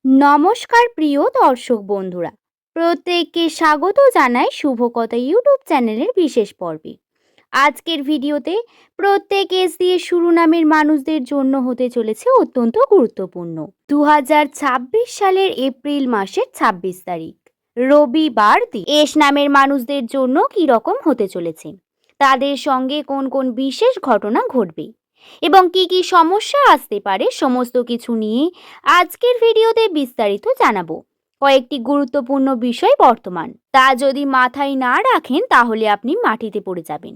নমস্কার প্রিয় দর্শক বন্ধুরা, প্রত্যেককে স্বাগত জানাই শুভকথা ইউটিউব চ্যানেলের বিশেষ পর্বে। আজকের ভিডিওতে প্রত্যেক এস দিয়ে শুরু নামের মানুষদের জন্য হতে চলেছে অত্যন্ত গুরুত্বপূর্ণ 2026 সালের এপ্রিল মাসের 26 তারিখ রবিবার দিন এস নামের মানুষদের জন্য কি রকম হতে চলেছে, তাদের সঙ্গে কোন কোন বিশেষ ঘটনা ঘটবে এবং কি কি সমস্যা আসতে পারে, সমস্ত কিছু নিয়ে আজকের ভিডিওতে বিস্তারিত জানাবো। কয়েকটি গুরুত্বপূর্ণ বিষয় বর্তমান, তা যদি মাথায় না রাখেন তাহলে আপনি মাটিতে পড়ে যাবেন।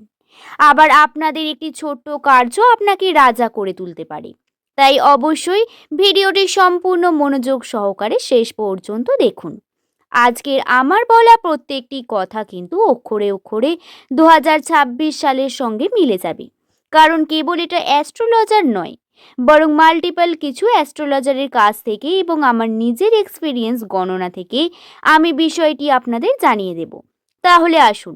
আবার আপনাদের একটি ছোট্ট কার্য আপনাকে রাজা করে তুলতে পারে। তাই অবশ্যই ভিডিওটি সম্পূর্ণ মনোযোগ সহকারে শেষ পর্যন্ত দেখুন। আজকের আমার বলা প্রত্যেকটি কথা কিন্তু অক্ষরে অক্ষরে 2026 সালের সঙ্গে মিলে যাবে, কারণ কেবল এটা অ্যাস্ট্রোলজার নয়, বরং মাল্টিপল কিছু অ্যাস্ট্রোলজারের কাছ থেকে এবং আমার নিজের এক্সপিরিয়েন্স গণনা থেকে আমি বিষয়টি আপনাদের জানিয়ে দেব। তাহলে আসুন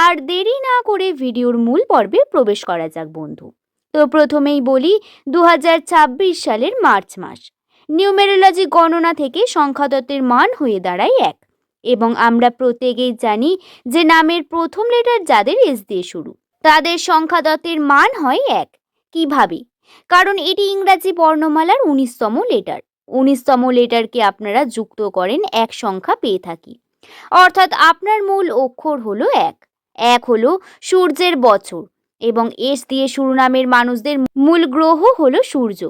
আর দেরি না করে ভিডিওর মূল পর্বে প্রবেশ করা যাক বন্ধু। তো প্রথমেই বলি 2026 সালের মার্চ মাস নিউমেরোলজি গণনা থেকে সংখ্যাতত্ত্বের মান হয়ে দাঁড়ায় 1, এবং আমরা প্রত্যেকেই জানি যে নামের প্রথম লেটার যাদের এস দিয়ে শুরু তাদের সংখ্যাতত্ত্বের মান হয় 1। কিভাবে? কারণ এটি ইংরাজি বর্ণমালার 19তম লেটার। 19তম লেটারকে আপনারা যুক্ত করেন এক সংখ্যা পেয়ে থাকি, অর্থাৎ আপনার মূল অক্ষর হলো 1। 1 হলো সূর্যের বছর এবং এস দিয়ে শুরু নামের মানুষদের মূল গ্রহ হলো সূর্য।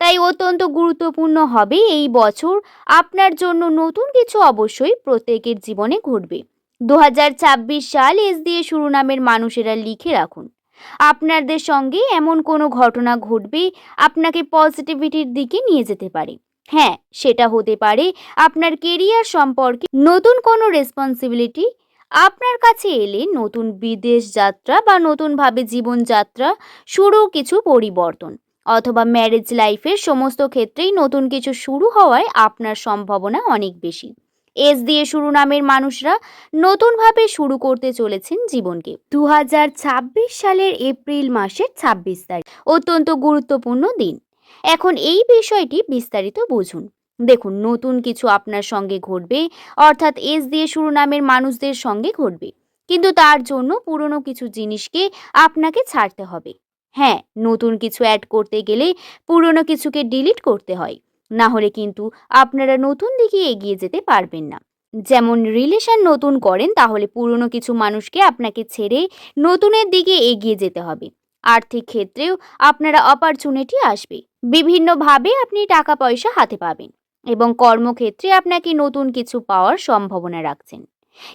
তাই অত্যন্ত গুরুত্বপূর্ণ হবে এই বছর আপনার জন্য নতুন কিছু অবশ্যই প্রত্যেকের জীবনে ঘটবে। 2026 সাল এস দিয়ে শুরু নামের মানুষেরা লিখে রাখুন। আপনাদের সঙ্গে এমন কোনো ঘটনা ঘটবে আপনাকে পজিটিভিটির দিকে নিয়ে যেতে পারে। হ্যাঁ, সেটা হতে পারে আপনার কেরিয়ার সম্পর্কে নতুন কোনো রেসপন্সিবিলিটি আপনার কাছে এলে, নতুন বিদেশ যাত্রা বা নতুনভাবে জীবনযাত্রা শুরু, কিছু পরিবর্তন, অথবা ম্যারেজ লাইফের সমস্ত ক্ষেত্রেই নতুন কিছু শুরু হওয়ায় আপনার সম্ভাবনা অনেক বেশি। এস দিয়ে শুরু নামের মানুষরা নতুনভাবে শুরু করতে চলেছেন জীবনকে। 2026 সালের এপ্রিল মাসের 26 তারিখ অত্যন্ত গুরুত্বপূর্ণ দিন। এখন এই বিষয়টি বিস্তারিত বুঝুন। দেখুন, নতুন কিছু আপনার সঙ্গে ঘটবে, অর্থাৎ এস দিয়ে শুরু নামের মানুষদের সঙ্গে ঘটবে, কিন্তু তার জন্য পুরনো কিছু জিনিসকে আপনাকে ছাড়তে হবে। হ্যাঁ, নতুন কিছু অ্যাড করতে গেলে পুরনো কিছুকে ডিলিট করতে হয়, না হলে কিন্তু আপনারা নতুন দিকে এগিয়ে যেতে পারবেন না। যেমন রিলেশন নতুন করেন, তাহলে পুরনো কিছু মানুষকে আপনাকে ছেড়ে নতুনের দিকে এগিয়ে যেতে হবে। আর্থিক ক্ষেত্রেও আপনারা অপরচুনিটি আসবে, বিভিন্নভাবে আপনি টাকা পয়সা হাতে পাবেন এবং কর্মক্ষেত্রে আপনাকে নতুন কিছু পাওয়ার সম্ভাবনা রাখছেন।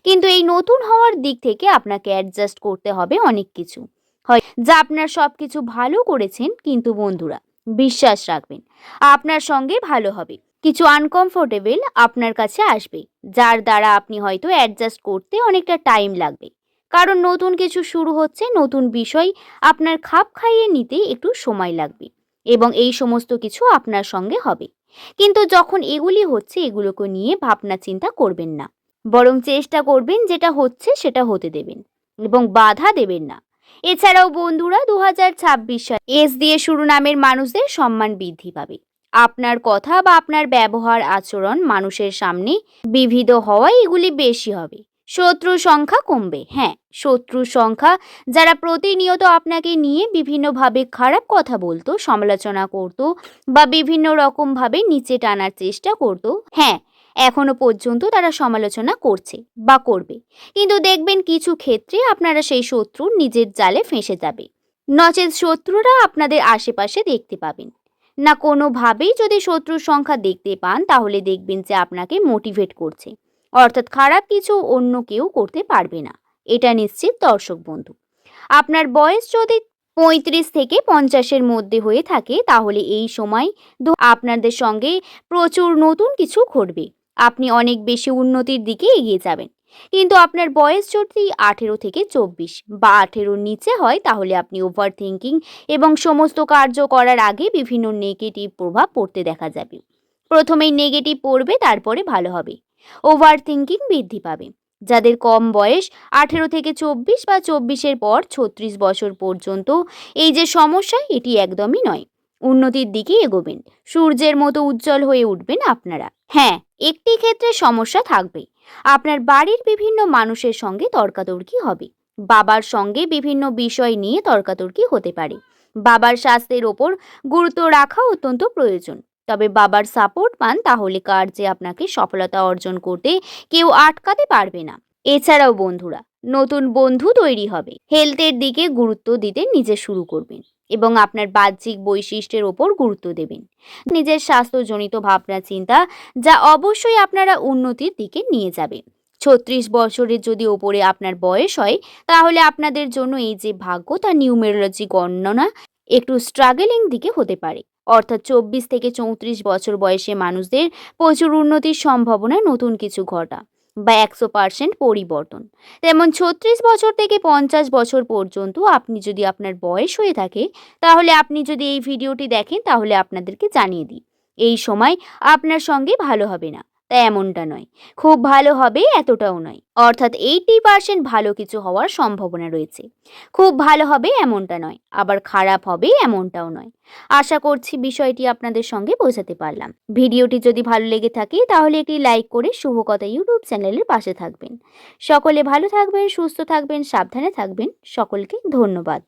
কিন্তু এই নতুন হওয়ার দিক থেকে আপনাকে অ্যাডজাস্ট করতে হবে অনেক কিছু, হয় যা আপনার সব কিছু ভালো করেছেন, কিন্তু বন্ধুরা বিশ্বাস রাখবেন আপনার সঙ্গে ভালো হবে। কিছু আনকমফোর্টেবল আপনার কাছে আসবে, যার দ্বারা আপনি হয়তো অ্যাডজাস্ট করতে অনেকটা টাইম লাগবে, কারণ নতুন কিছু শুরু হচ্ছে, নতুন বিষয় আপনার খাপ খাইয়ে নিতে একটু সময় লাগবে এবং এই সমস্ত কিছু আপনার সঙ্গে হবে। কিন্তু যখন এগুলি হচ্ছে, এগুলোকে নিয়ে ভাবনা চিন্তা করবেন না, বরং চেষ্টা করবেন যেটা হচ্ছে সেটা হতে দেবেন এবং বাধা দেবেন না। এছাড়াও বন্ধুরা 2026 সালে এস দিয়ে শুরু নামের মানুষদের সম্মান বৃদ্ধি পাবে। আপনার কথা বা আপনার ব্যবহার আচরণ মানুষের সামনে বিবিধ হওয়ায় এগুলি বেশি হবে। শত্রু সংখ্যা কমবে। হ্যাঁ, শত্রু সংখ্যা যারা প্রতিনিয়ত আপনাকে নিয়ে বিভিন্নভাবে খারাপ কথা বলতো, সমালোচনা করত বা বিভিন্ন রকমভাবে নিচে টানার চেষ্টা করত, হ্যাঁ এখনো পর্যন্ত তারা সমালোচনা করছে বা করবে, কিন্তু দেখবেন কিছু ক্ষেত্রে আপনারা সেই শত্রুর নিজের জালে ফেঁসে যাবে, নচেৎ শত্রুরা আপনাদের আশেপাশে দেখতে পাবেন না। কোনোভাবেই যদি শত্রুর সংখ্যা দেখতে পান, তাহলে দেখবেন যে আপনাকে মোটিভেট করছে, অর্থাৎ খারাপ কিছু অন্য কেউ করতে পারবে না, এটা নিশ্চিত দর্শক বন্ধু। আপনার বয়স যদি 35 থেকে 50-এর মধ্যে হয়ে থাকে, তাহলে এই সময় আপনাদের সঙ্গে প্রচুর নতুন কিছু ঘটবে, আপনি অনেক বেশি উন্নতির দিকে এগিয়ে যাবেন। কিন্তু আপনার বয়স যদি 18 থেকে 24 বা 18-র নিচে হয়, তাহলে আপনি ওভার থিঙ্কিং এবং সমস্ত কার্য করার আগে বিভিন্ন নেগেটিভ প্রভাব পড়তে দেখা যাবে। প্রথমেই নেগেটিভ পড়বে, তারপরে ভালো হবে। ওভার থিঙ্কিং বৃদ্ধি পাবে। যাদের কম বয়স 18 থেকে 24 বা 24-এর পর 36 বছর পর্যন্ত এই যে সমস্যা, এটি একদমই নয়। উন্নতির দিকে এগোবেন, সূর্যের মতো উজ্জ্বল হয়ে উঠবেন আপনারা। হ্যাঁ, একটি ক্ষেত্রে সমস্যা থাকবে। আপনার বাড়ির বিভিন্ন মানুষের সঙ্গে তর্কাতর্কি হবে। বাবার সঙ্গে বিভিন্ন বিষয় নিয়ে তর্কাতর্কি হতে পারে। বাবার স্বাস্থ্যের ওপর গুরুত্ব রাখা অত্যন্ত প্রয়োজন। তবে বাবার সাপোর্ট পান তাহলে কার্যে আপনাকে সফলতা অর্জন করতে কেউ আটকাতে পারবে না। এছাড়াও বন্ধুরা, নতুন বন্ধু তৈরি হবে। হেলথের দিকে গুরুত্ব দিতে নিজে শুরু করবেন এবং আপনার বাহ্যিক বৈশিষ্ট্যের ওপর গুরুত্ব দেবেন। নিজের স্বাস্থ্যজনিত ভাবনা চিন্তা যা অবশ্যই আপনারা উন্নতির দিকে নিয়ে যাবে। ৩৬ বছরের যদি ওপরে আপনার বয়স হয় তাহলে আপনাদের জন্য এই যে ভাগ্য তা নিউমেরোলজি গণনা একটু স্ট্রাগলিং দিকে হতে পারে। অর্থাৎ ২৪ থেকে ৩৪ বছর বয়সে মানুষদের প্রচুর উন্নতির সম্ভাবনা, নতুন কিছু ঘটা বা ১০০% পরিবর্তন। তেমন ৩৬ বছর থেকে ৫০ বছর পর্যন্ত আপনি যদি আপনার বয়স হয়ে থাকে তাহলে আপনি যদি এই ভিডিওটি দেখেন তাহলে আপনাদেরকে জানিয়ে দিই এই সময় আপনার সঙ্গে ভালো হবে না। তাই এমনটা নয়, খুব ভালো হবে এতটাও নয়। অর্থাৎ 80% ভালো কিছু হওয়ার সম্ভাবনা রয়েছে। খুব ভালো হবে এমনটা নয়, আবার খারাপ হবে এমনটাও নয়। আশা করছি বিষয়টি আপনাদের সঙ্গে বোঝাতে পারলাম। ভিডিওটি যদি ভালো লেগে থাকে তাহলে একটি লাইক করে শুভকথা ইউটিউব চ্যানেলের পাশে থাকবেন। সকলে ভালো থাকবেন, সুস্থ থাকবেন, সাবধানে থাকবেন। সকলকে ধন্যবাদ।